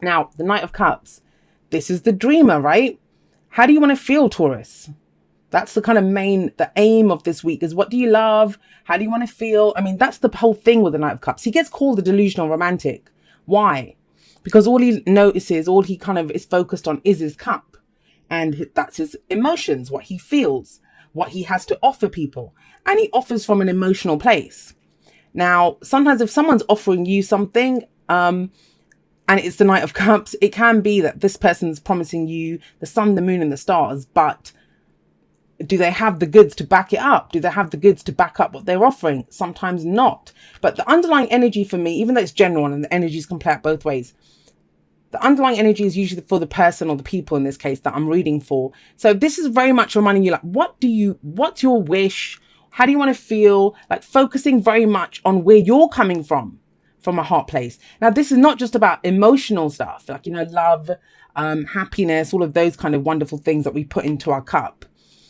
Now, the Knight of Cups, this is the dreamer, right? How do you want to feel, Taurus? That's the kind of the aim of this week is, what do you love? How do you want to feel? I mean, that's the whole thing with the Knight of Cups. He gets called the delusional romantic. Why? Because all he notices, all he kind of is focused on is his cup. And that's his emotions, what he feels, what he has to offer people. And he offers from an emotional place. Now, sometimes if someone's offering you something, and it's the Knight of Cups, it can be that this person's promising you the sun, the moon, and the stars, but do they have the goods to back it up? Do they have the goods to back up what they're offering? Sometimes not. But the underlying energy for me, even though it's general and the energies can play out both ways, the underlying energy is usually for the person or the people in this case that I'm reading for. So this is very much reminding you, like, what's your wish? How do you want to feel? Like, focusing very much on where you're coming from a heart place. Now, this is not just about emotional stuff, like, love, happiness, all of those kind of wonderful things that we put into our cup.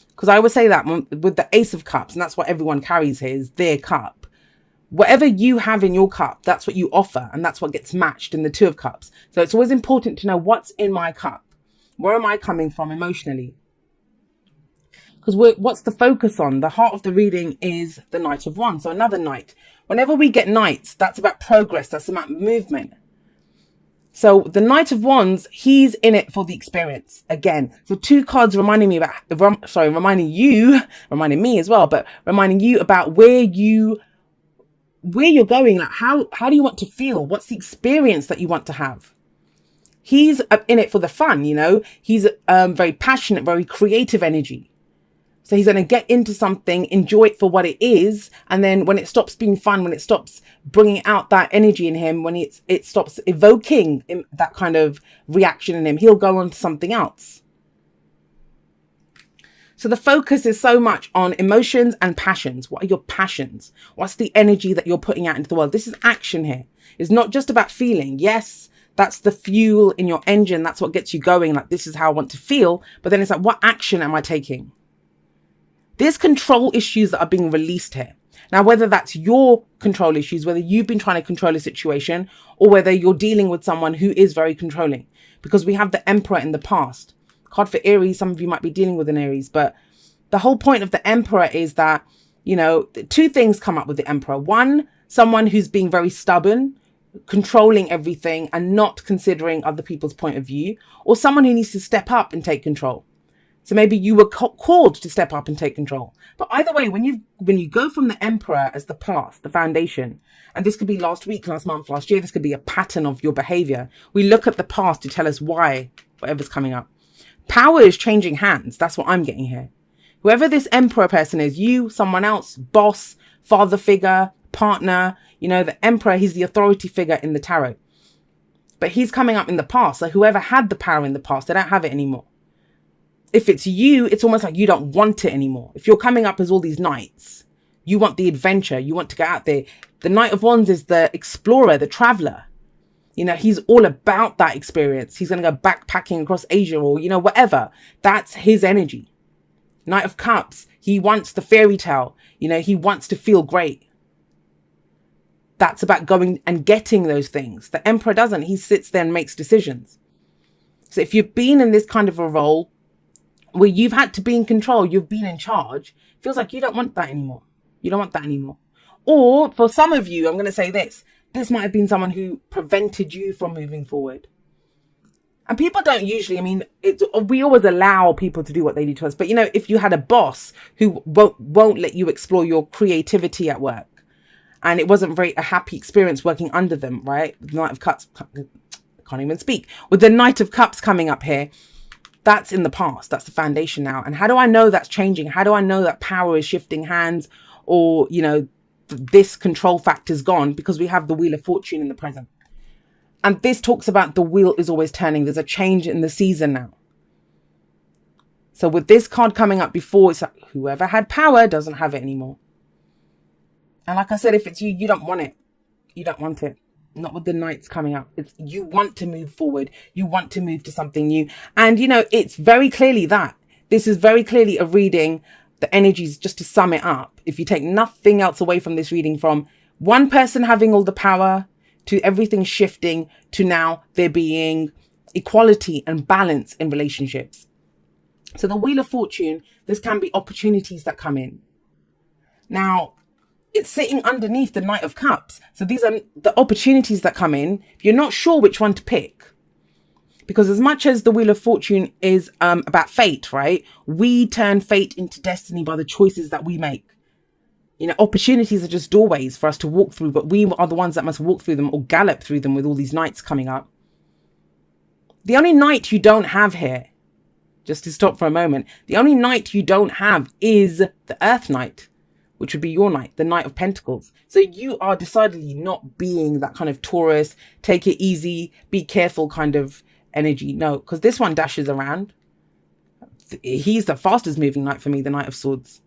Because I would say that with the Ace of Cups, and that's what everyone carries here, is their cup. Whatever you have in your cup, that's what you offer. And that's what gets matched in the Two of Cups. So it's always important to know what's in my cup. Where am I coming from emotionally? Because what's the focus on? The heart of the reading is the Knight of Wands. So another knight. Whenever we get knights, that's about progress. That's about movement. So the Knight of Wands, he's in it for the experience again. So two cards reminding me as well, but reminding you about where you're going. Like, how do you want to feel? What's the experience that you want to have? He's in it for the fun, he's very passionate, very creative energy. So he's going to get into something, enjoy it for what it is. And then when it stops being fun, when it stops bringing out that energy in him, when it stops evoking that kind of reaction in him, he'll go on to something else. So the focus is so much on emotions and passions. What are your passions? What's the energy that you're putting out into the world? This is action here. It's not just about feeling. Yes, that's the fuel in your engine. That's what gets you going. Like, this is how I want to feel. But then it's like, what action am I taking? There's control issues that are being released here. Now, whether that's your control issues, whether you've been trying to control a situation, or whether you're dealing with someone who is very controlling, because we have the Emperor in the past. Card for Aries, some of you might be dealing with an Aries, but the whole point of the Emperor is that, two things come up with the Emperor. One, someone who's being very stubborn, controlling everything and not considering other people's point of view, or someone who needs to step up and take control. So maybe you were called to step up and take control. But either way, when you go from the Emperor as the path, the foundation, and this could be last week, last month, last year, this could be a pattern of your behavior. We look at the past to tell us why whatever's coming up. Power is changing hands. That's what I'm getting here. Whoever this Emperor person is, you, someone else, boss, father figure, partner, the Emperor, he's the authority figure in the tarot. But he's coming up in the past. So whoever had the power in the past, they don't have it anymore. If it's you, it's almost like you don't want it anymore. If you're coming up as all these knights, you want the adventure, you want to get out there. The Knight of Wands is the explorer, the traveler. He's all about that experience. He's going to go backpacking across Asia or, whatever. That's his energy. Knight of Cups, he wants the fairy tale. He wants to feel great. That's about going and getting those things. The Emperor doesn't. He sits there and makes decisions. So if you've been in this kind of a role where you've had to be in control, you've been in charge, it feels like you don't want that anymore. You don't want that anymore. Or for some of you, I'm going to say this might have been someone who prevented you from moving forward. And people don't usually, we always allow people to do what they do to us. But, if you had a boss who won't let you explore your creativity at work, and it wasn't a happy experience working under them, right? The Knight of Cups, can't even speak. With the Knight of Cups coming up here, that's in the past. That's the foundation now. And how do I know that's changing? How do I know that power is shifting hands, or, this control factor's gone? Because we have the Wheel of Fortune in the present. And this talks about the wheel is always turning. There's a change in the season now. So with this card coming up before, it's like whoever had power doesn't have it anymore. And like I said, if it's you, you don't want it. You don't want it. Not with the knights coming up. It's you want to move forward. You want to move to something new. And, it's very clearly that. This is very clearly a reading. The energies, just to sum it up, if you take nothing else away from this reading, from one person having all the power, to everything shifting to now there being equality and balance in relationships. So the Wheel of Fortune, this can be opportunities that come in. Now, it's sitting underneath the Knight of Cups. So these are the opportunities that come in. You're not sure which one to pick. Because as much as the Wheel of Fortune is about fate, right? We turn fate into destiny by the choices that we make. You know, opportunities are just doorways for us to walk through, but we are the ones that must walk through them or gallop through them with all these knights coming up. The only knight you don't have here, just to stop for a moment, the only knight you don't have is the Earth Knight, which would be your knight, the Knight of Pentacles. So you are decidedly not being that kind of Taurus, take it easy, be careful kind of energy. No, because this one dashes around. He's the fastest moving knight for me, the Knight of Swords.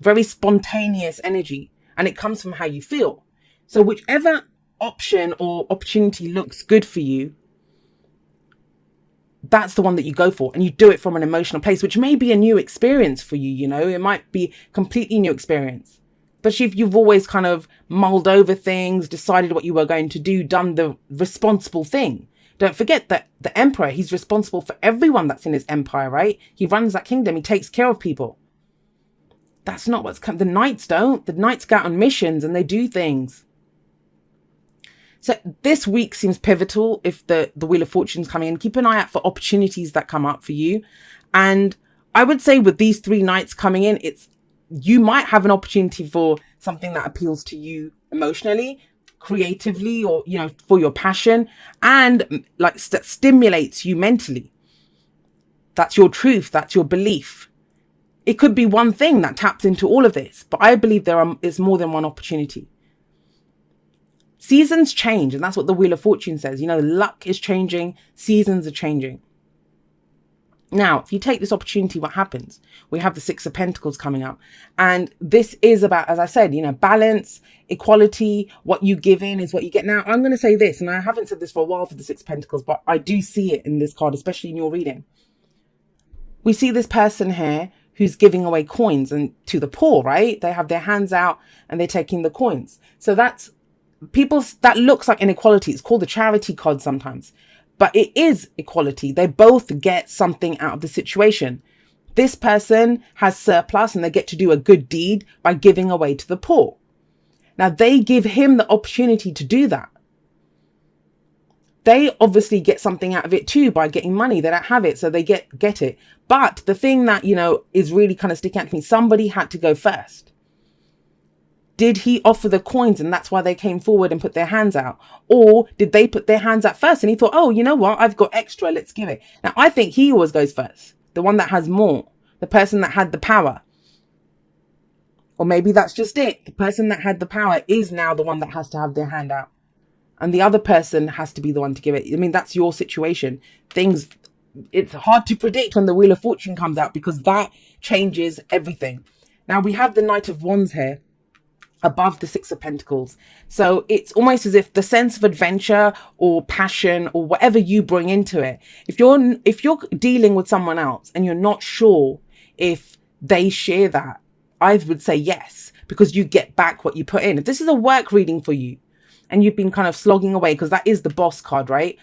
Very spontaneous energy, and it comes from how you feel. So whichever option or opportunity looks good for you, that's the one that you go for, and you do it from an emotional place, which may be a new experience for you. You know, it might be completely new experience, especially if you've always kind of mulled over things, decided what you were going to do, done the responsible thing. Don't forget that the emperor, he's responsible for everyone that's in his empire, right? He runs that kingdom. He takes care of people. That's not what's come. The knights don't. The knights go out on missions and they do things. So this week seems pivotal if the Wheel of Fortune's coming in. Keep an eye out for opportunities that come up for you. And I would say with these 3 knights coming in, you might have an opportunity for something that appeals to you emotionally, creatively, or, you know, for your passion, and like stimulates you mentally. That's your truth. That's your belief. It could be one thing that taps into all of this, but I believe is more than one opportunity. Seasons change, and that's what the Wheel of Fortune says. You know, luck is changing, seasons are changing. Now, if you take this opportunity, what happens? We have the 6 of Pentacles coming up, and this is about, as I said, you know, balance, equality. What you give in is what you get. Now, I'm going to say this, and I haven't said this for a while for the 6 of Pentacles, but I do see it in this card, especially in your reading. We see this person here who's giving away coins and to the poor, right? They have their hands out and they're taking the coins. So that looks like inequality. It's called the charity card sometimes, but it is equality. They both get something out of the situation. This person has surplus and they get to do a good deed by giving away to the poor. Now they give him the opportunity to do that. They obviously get something out of it too by getting money. They don't have it, so they get it. But the thing that, you know, is really kind of sticking out to me, somebody had to go first. Did he offer the coins and that's why they came forward and put their hands out? Or did they put their hands out first and he thought, oh, you know what? I've got extra. Let's give it. Now, I think he always goes first. The one that has more. The person that had the power. Or maybe that's just it. The person that had the power is now the one that has to have their hand out. And the other person has to be the one to give it. I mean, that's your situation. It's hard to predict when the Wheel of Fortune comes out because that changes everything. Now, we have the Knight of Wands here above the 6 of Pentacles. So it's almost as if the sense of adventure or passion or whatever you bring into it, if you're dealing with someone else and you're not sure if they share that, I would say yes, because you get back what you put in. If this is a work reading for you, and you've been kind of slogging away, because that is the boss card, right?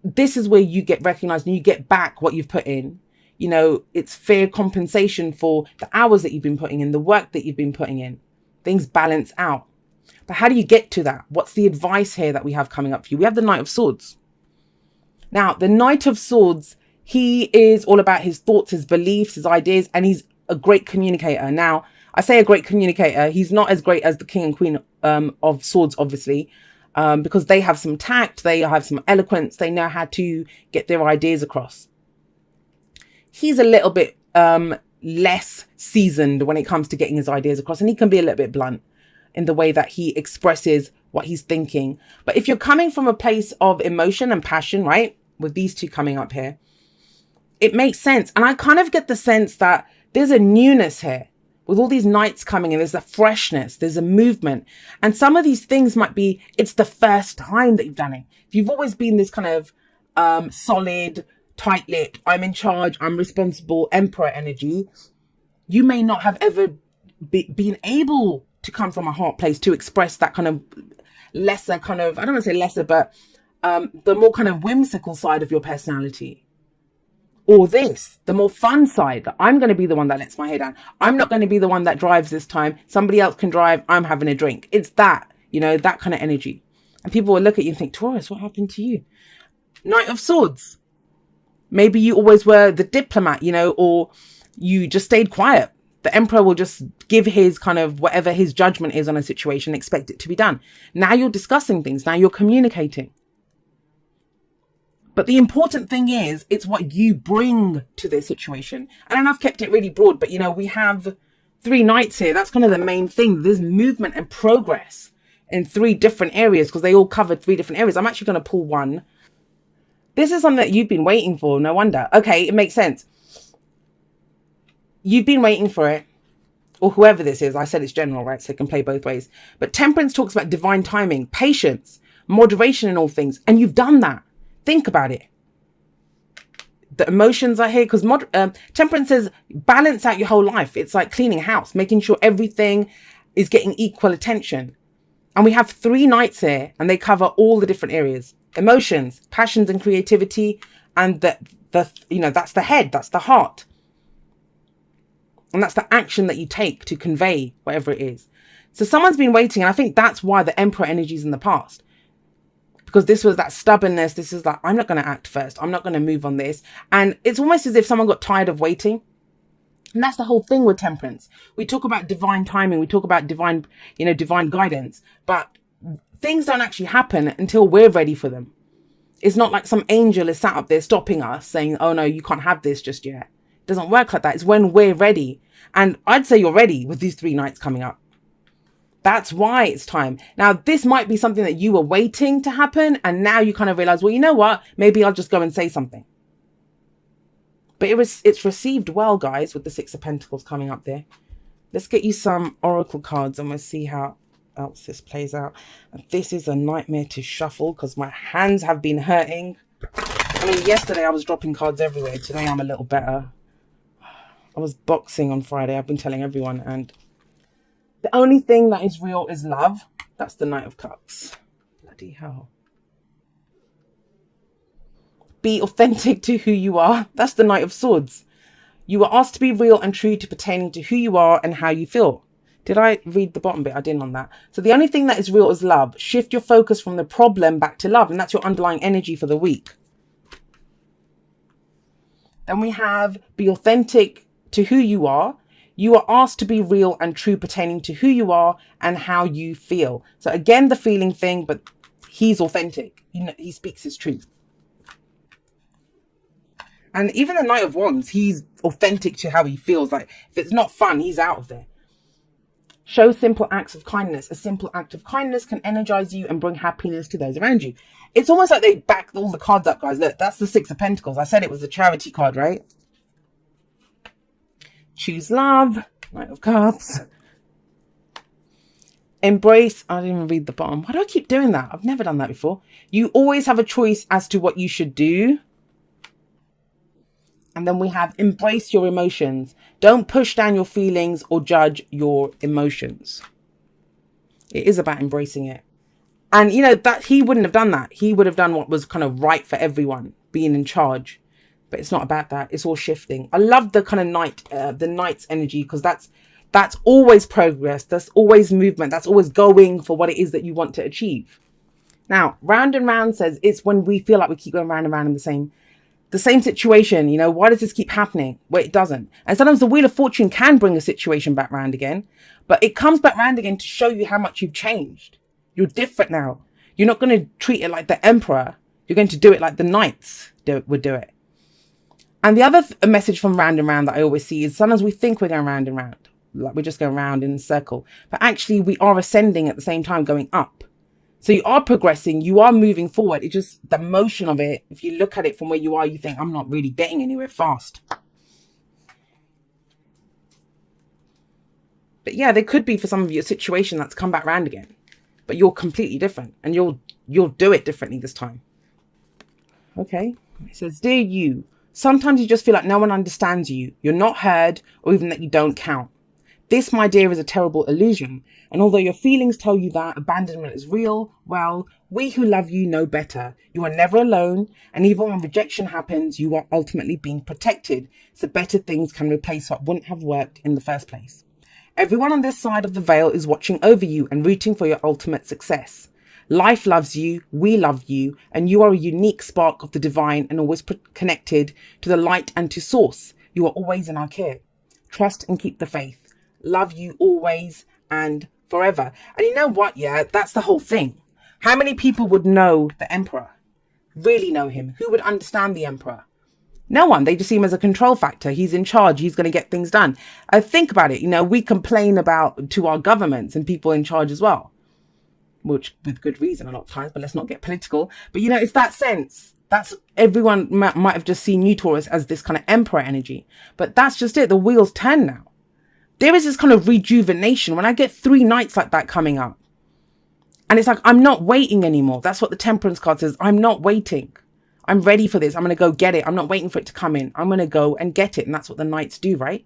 This is where you get recognized and you get back what you've put in. You know, it's fair compensation for the hours that you've been putting in, the work that you've been putting in. Things balance out. But how do you get to that? What's the advice here that we have coming up for you? We have the Knight of Swords. Now, the Knight of Swords, he is all about his thoughts, his beliefs, his ideas, and he's a great communicator. Now, I say a great communicator. He's not as great as the King and Queen of Swords, obviously, because they have some tact, they have some eloquence, they know how to get their ideas across. He's a little bit less seasoned when it comes to getting his ideas across, and he can be a little bit blunt in the way that he expresses what he's thinking. But if you're coming from a place of emotion and passion, right, with these two coming up here, it makes sense. And I kind of get the sense that there's a newness here. With all these knights coming in, there's a freshness, there's a movement. And some of these things might be, it's the first time that you've done it. If you've always been this kind of solid, tight-lipped, I'm in charge, I'm responsible, emperor energy, you may not have ever been able to come from a heart place to express that kind of lesser kind of, I don't want to say lesser, but the more kind of whimsical side of your personality. Or this, the more fun side, that I'm going to be the one that lets my hair down. I'm not going to be the one that drives this time. Somebody else can drive. I'm having a drink. It's that, you know, that kind of energy. And people will look at you and think, Taurus, what happened to you? Knight of Swords. Maybe you always were the diplomat, you know, or you just stayed quiet. The Emperor will just give his kind of whatever his judgment is on a situation, expect it to be done. Now you're discussing things. Now you're communicating. But the important thing is, it's what you bring to the situation. And I've kept it really broad, but, you know, we have 3 knights here. That's kind of the main thing. There's movement and progress in 3 different areas because they all cover 3 different areas. I'm actually going to pull one. This is something that you've been waiting for. No wonder. Okay, it makes sense. You've been waiting for it. Or whoever this is. I said it's general, right? So it can play both ways. But Temperance talks about divine timing, patience, moderation in all things. And you've done that. Think about it. The emotions are here because Temperance says balance out your whole life. It's like cleaning a house, making sure everything is getting equal attention. And we have 3 knights here and they cover all the different areas. Emotions, passions and creativity. And the you know, that's the head, that's the heart. And that's the action that you take to convey whatever it is. So someone's been waiting. And I think that's why the Emperor energy is in the past. Because this was that stubbornness. This is like, I'm not going to act first. I'm not going to move on this. And it's almost as if someone got tired of waiting. And that's the whole thing with Temperance. We talk about divine timing. We talk about divine, you know, divine guidance. But things don't actually happen until we're ready for them. It's not like some angel is sat up there stopping us saying, oh no, you can't have this just yet. It doesn't work like that. It's when we're ready. And I'd say you're ready with these 3 nights coming up. That's why it's time. Now, this might be something that you were waiting to happen. And now you kind of realize, well, you know what? Maybe I'll just go and say something. But it's received well, guys, with the 6 of Pentacles coming up there. Let's get you some oracle cards and we'll see how else this plays out. And this is a nightmare to shuffle because my hands have been hurting. I mean, yesterday I was dropping cards everywhere. Today I'm a little better. I was boxing on Friday. I've been telling everyone. And the only thing that is real is love. That's the Knight of Cups. Bloody hell. Be authentic to who you are. That's the Knight of Swords. You are asked to be real and true to pertaining to who you are and how you feel. Did I read the bottom bit? I didn't on that. So the only thing that is real is love. Shift your focus from the problem back to love. And that's your underlying energy for the week. Then we have be authentic to who you are. You are asked to be real and true pertaining to who you are and how you feel. So again, the feeling thing, but he's authentic. You know, he speaks his truth. And even the Knight of Wands, he's authentic to how he feels. Like if it's not fun, he's out of there. Show simple acts of kindness. A simple act of kindness can energize you and bring happiness to those around you. It's almost like they back all the cards up, guys. Look, that's the 6 of Pentacles. I said it was a charity card, right? Choose love. Knight of Cups. Embrace. I didn't even read the bottom. Why do I keep doing that? I've never done that before. You always have a choice as to what you should do. And then we have embrace your emotions. Don't push down your feelings or judge your emotions. It is about embracing it. And you know that he wouldn't have done that. He would have done what was kind of right for everyone, being in charge. But it's not about that. It's all shifting. I love the kind of the knight's energy, because that's always progress. That's always movement. That's always going for what it is that you want to achieve. Now, round and round says it's when we feel like we keep going round and round in the same situation. You know, why does this keep happening? Well, it doesn't. And sometimes the Wheel of Fortune can bring a situation back round again, but it comes back round again to show you how much you've changed. You're different now. You're not going to treat it like the Emperor. You're going to do it like the Knights would do it. And the other message from round and round that I always see is sometimes we think we're going round and round, like we're just going round in a circle, but actually we are ascending at the same time, going up. So you are progressing, you are moving forward. It's just the motion of it. If you look at it from where you are, you think, I'm not really getting anywhere fast. But yeah, there could be for some of you a situation that's come back round again, but you're completely different and you'll do it differently this time. Okay. It says, dear you, sometimes you just feel like no one understands you. You're not heard, or even that you don't count. This, my dear, is a terrible illusion. And although your feelings tell you that abandonment is real, well, we who love you know better. You are never alone. And even when rejection happens, you are ultimately being protected. So better things can replace what wouldn't have worked in the first place. Everyone on this side of the veil is watching over you and rooting for your ultimate success. Life loves you, we love you, and you are a unique spark of the divine and always connected to the light and to source. You are always in our care. Trust and keep the faith. Love you always and forever. And you know what? Yeah, that's the whole thing. How many people would know the emperor? Really know him? Who would understand the emperor? No one. They just see him as a control factor. He's in charge. He's going to get things done. Think about it. You know, we complain about to our governments and people in charge as well, which with good reason a lot of times, but let's not get political. But, you know, it's that sense. That's everyone might have just seen you, Taurus, as this kind of emperor energy. But that's just it. The wheels turn now. There is this kind of rejuvenation when I get 3 nights like that coming up. And it's like, I'm not waiting anymore. That's what the Temperance card says. I'm not waiting. I'm ready for this. I'm going to go get it. I'm not waiting for it to come in. I'm going to go and get it. And that's what the Knights do, right?